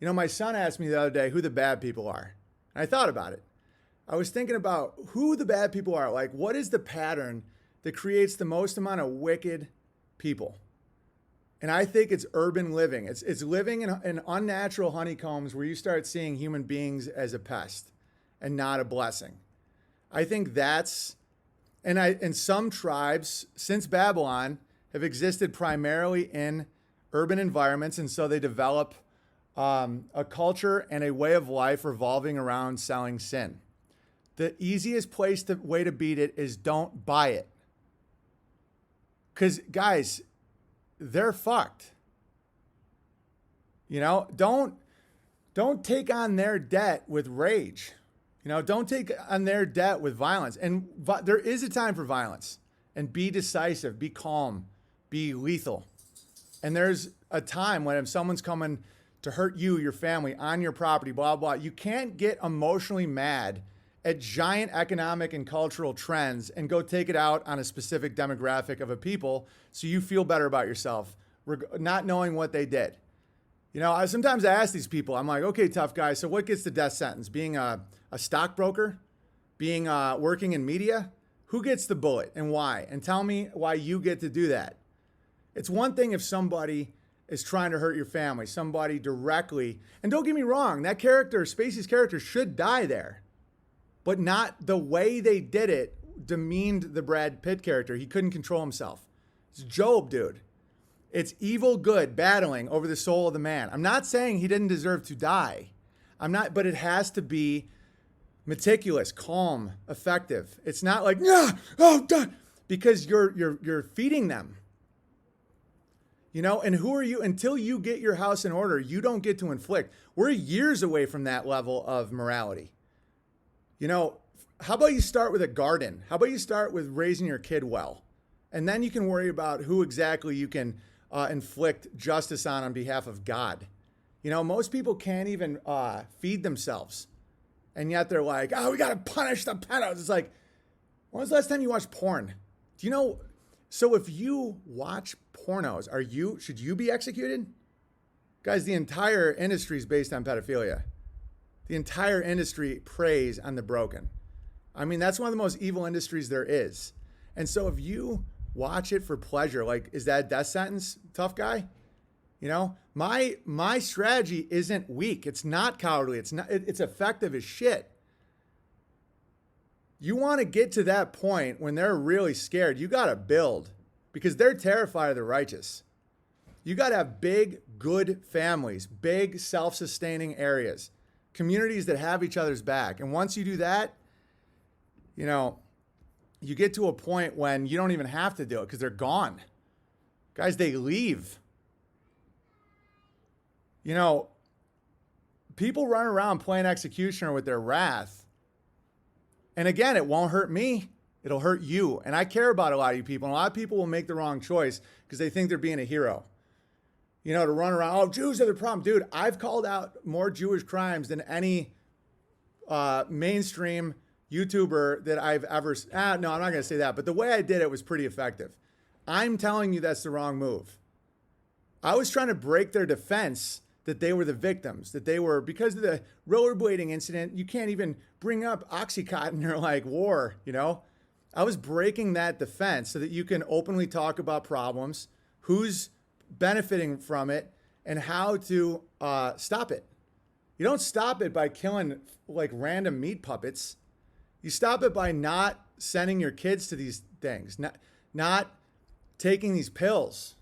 You know, my son asked me the other day who the bad people are. And I thought about it. I was thinking about who the bad people are. Like, what is the pattern that creates the most amount of wicked people? And I think it's urban living. It's living in unnatural honeycombs where you start seeing human beings as a pest and not a blessing. I think that's, and some tribes since Babylon have existed primarily in urban environments. And so they develop a culture and a way of life revolving around selling sin. The easiest way to beat it is don't buy it. Because guys, they're fucked. You know, don't take on their debt with rage. You know, don't take on their debt with violence. And there is a time for violence. And be decisive, be calm, be lethal. And there's a time when if someone's coming to hurt you, your family, on your property, blah, blah, you can't get emotionally mad at giant economic and cultural trends and go take it out on a specific demographic of a people so you feel better about yourself, not knowing what they did. You know, sometimes I ask these people, I'm like, okay, tough guy, so what gets the death sentence? Being a stockbroker? Being working in media? Who gets the bullet and why? And tell me why you get to do that. It's one thing if somebody is trying to hurt your family, somebody directly, and don't get me wrong, that character, Spacey's character, should die there. But not the way they did it demeaned the Brad Pitt character. He couldn't control himself. It's Job, dude. It's evil good battling over the soul of the man. I'm not saying he didn't deserve to die. But it has to be meticulous, calm, effective. It's not like, because you're feeding them. You know, and who are you? Until you get your house in order, you don't get to inflict. We're years away from that level of morality. You know, how about you start with a garden? How about you start with raising your kid well? And then you can worry about who exactly you can inflict justice on behalf of God. You know, most people can't even feed themselves. And yet they're like, we got to punish the pedos. It's like, when was the last time you watched porn? Do you know? So if you watch pornos, should you be executed? Guys, the entire industry is based on pedophilia. The entire industry preys on the broken. I mean, that's one of the most evil industries there is. And so if you watch it for pleasure, like, is that a death sentence, tough guy? You know, my strategy isn't weak. It's not cowardly. It's effective as shit. You want to get to that point when they're really scared. You got to build because they're terrified of the righteous. You got to have big, good families, big self-sustaining areas. Communities that have each other's back. And once you do that, you know, you get to a point when you don't even have to do it because they're gone. Guys, they leave. You know, people run around playing executioner with their wrath. And again, it won't hurt me. It'll hurt you. And I care about a lot of you people. And a lot of people will make the wrong choice because they think they're being a hero. You know, to run around, Jews are the problem. Dude, I've called out more Jewish crimes than any mainstream YouTuber that I've ever... no, I'm not going to say that. But the way I did it was pretty effective. I'm telling you that's the wrong move. I was trying to break their defense that they were the victims, that they were... Because of the rollerblading incident, you can't even bring up Oxycontin or like war, you know? I was breaking that defense so that you can openly talk about problems, who's benefiting from it, and how to stop it. You don't stop it by killing like random meat puppets. You stop it by not sending your kids to these things, not taking these pills.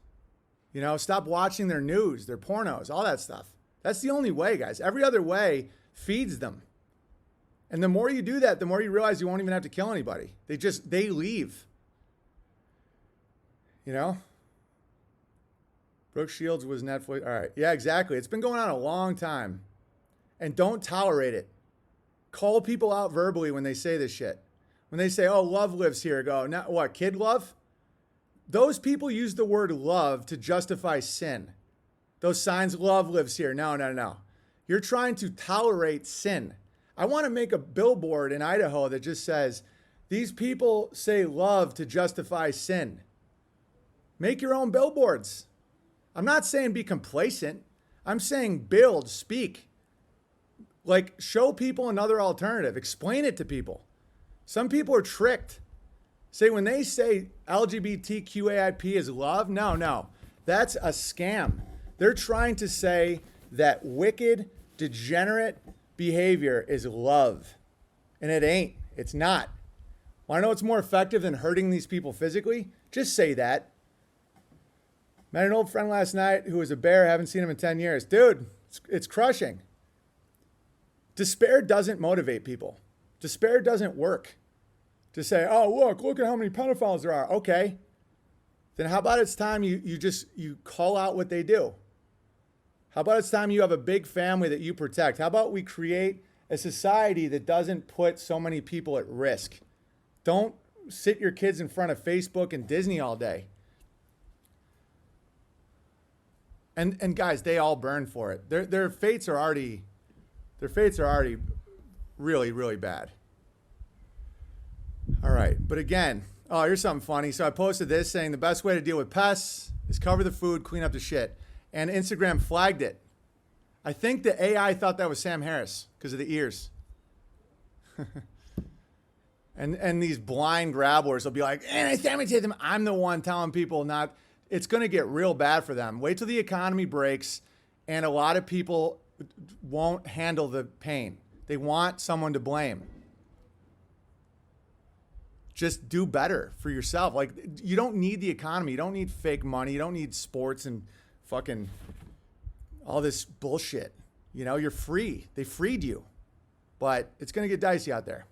You know, stop watching their news, their pornos, all that stuff. That's the only way, guys. Every other way feeds them. And the more you do that, the more you realize you won't even have to kill anybody. They leave. You know? Brooke Shields was Netflix. All right. Yeah, exactly. It's been going on a long time. And don't tolerate it. Call people out verbally when they say this shit. When they say, oh, love lives here, go, now, what, kid love? Those people use the word love to justify sin. Those signs, love lives here. No. You're trying to tolerate sin. I want to make a billboard in Idaho that just says, these people say love to justify sin. Make your own billboards. I'm not saying be complacent. I'm saying build, speak. Like, show people another alternative. Explain it to people. Some people are tricked. Say when they say LGBTQAIP is love, no. That's a scam. They're trying to say that wicked, degenerate behavior is love. And it ain't. It's not. Want to know what's more effective than hurting these people physically? Just say that. Met an old friend last night who was a bear. Haven't seen him in 10 years. Dude, it's crushing. Despair doesn't motivate people. Despair doesn't work. To say, oh, look at how many pedophiles there are. Okay. Then how about it's time you call out what they do? How about it's time you have a big family that you protect? How about we create a society that doesn't put so many people at risk? Don't sit your kids in front of Facebook and Disney all day. And guys, they all burn for it. Their fates are already really, really bad. All right, but again, oh, here's something funny. So I posted this saying the best way to deal with pests is cover the food, clean up the shit. And Instagram flagged it. I think the AI thought that was Sam Harris because of the ears. and these blind grabblers will be like, anti-Semitism. I'm the one telling people not. It's going to get real bad for them. Wait till the economy breaks and a lot of people won't handle the pain. They want someone to blame. Just do better for yourself. Like, you don't need the economy. You don't need fake money. You don't need sports and fucking all this bullshit. You know, you're free. They freed you. But it's going to get dicey out there.